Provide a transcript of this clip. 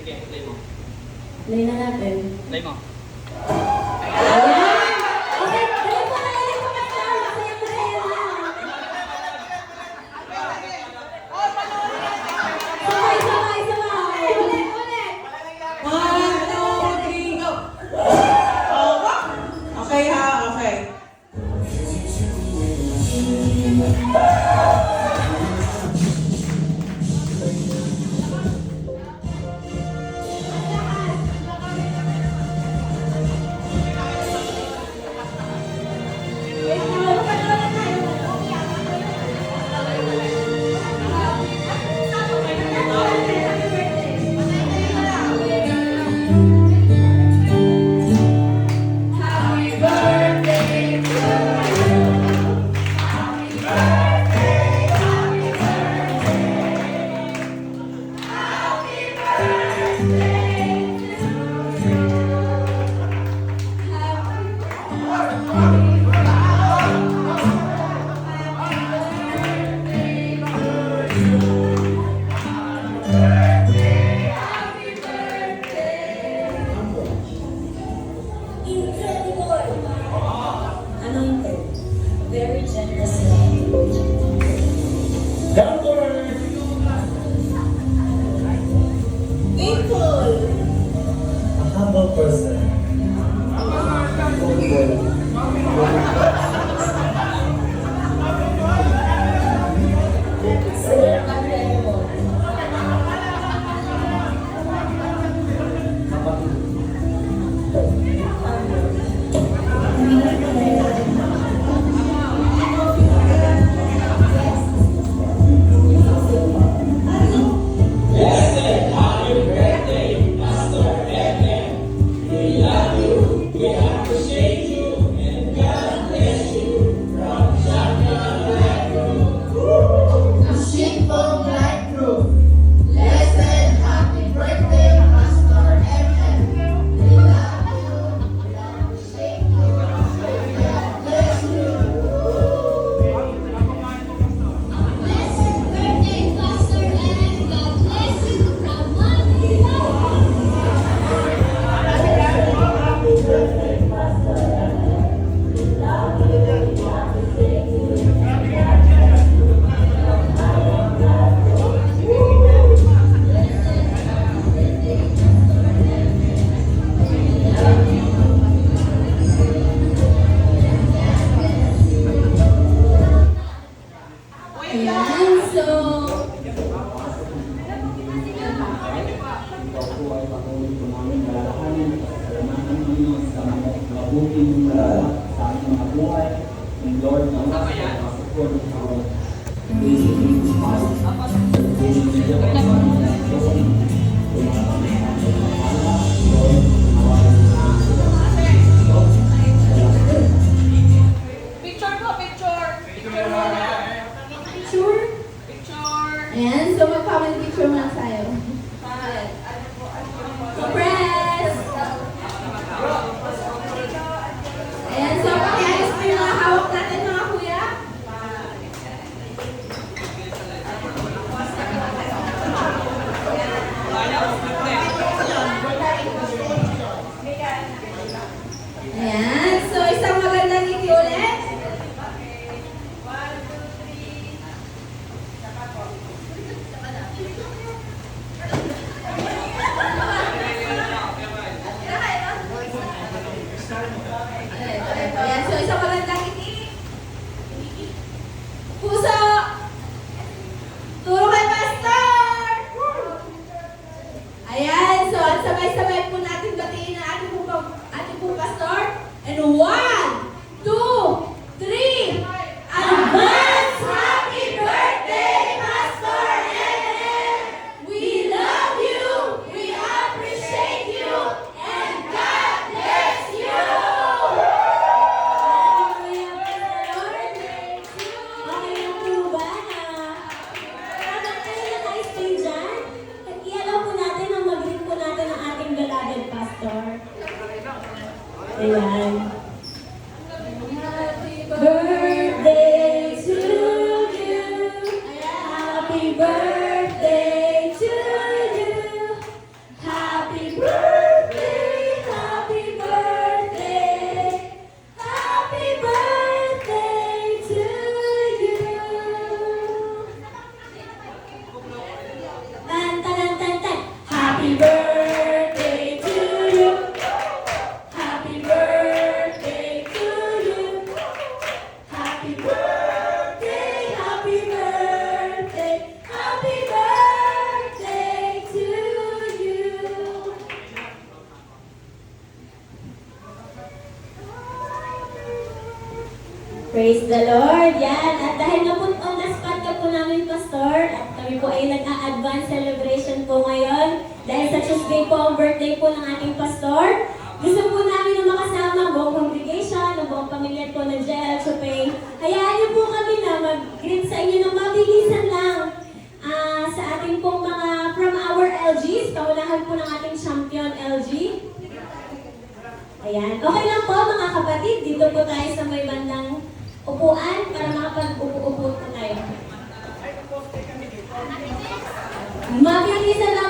Play na natin. Play mo. Ayan! Okay, dali po na ulit po Pastor. Masaya-masaya lang. Sabay! Ulit! 1, 2, 3, go! Okay ha, okay. Very generous love. Down to earth. Faithful. A humble person. Ayan, so... Ikaw po ay patuloy po namin malalahanin at pasalamatan ninyo sa mga mabuting sa ating mga buhay. And Lord, na wala sa mga support ng our basic needs fund. Basic needs of our Lord, Picture po, picture! Sure? Picture! Ayan, so mag-family picture muna tayo. So, press! Ayan, so pakiayos po yung mga hawak natin mga kuya. Ayan, so isang magandang ngiti ulit. Ayan, so isang magandang ngiti. Puso! Turo kay Pastor! Ayan, so at sabay-sabay po natin batiin ang ating pong Pastor. And 1, 2, 3, advance happy birthday, Pastor Ellen! We love you, we appreciate you, and God bless you! Okay lang po ba na parang kayo na naka-stay dyan? At i-allow po natin ang mag-greet po natin ang ating beloved pastor. Ayan. Birthday to you. Happy birthday to you. Praise the Lord! Yan! At dahil na po on the spot ka po namin, Pastor, at kami po ay nag-a-advance celebration po ngayon, dahil sa Tuesday po ang birthday po ng ating Pastor, gusto po namin na makasama ang buong congregation, ang buong pamilya po ng JL Chopin. Hayaan niyo po kami na mag-greet sa inyo ng mabilisan lang sa ating pong mga from our LGs, kaulahan po ng ating champion LG. Ayan. Okay lang po mga kapatid, dito po tayo sa may bandang upuan para makapag-upo-upo po tayo. Mabilisan lang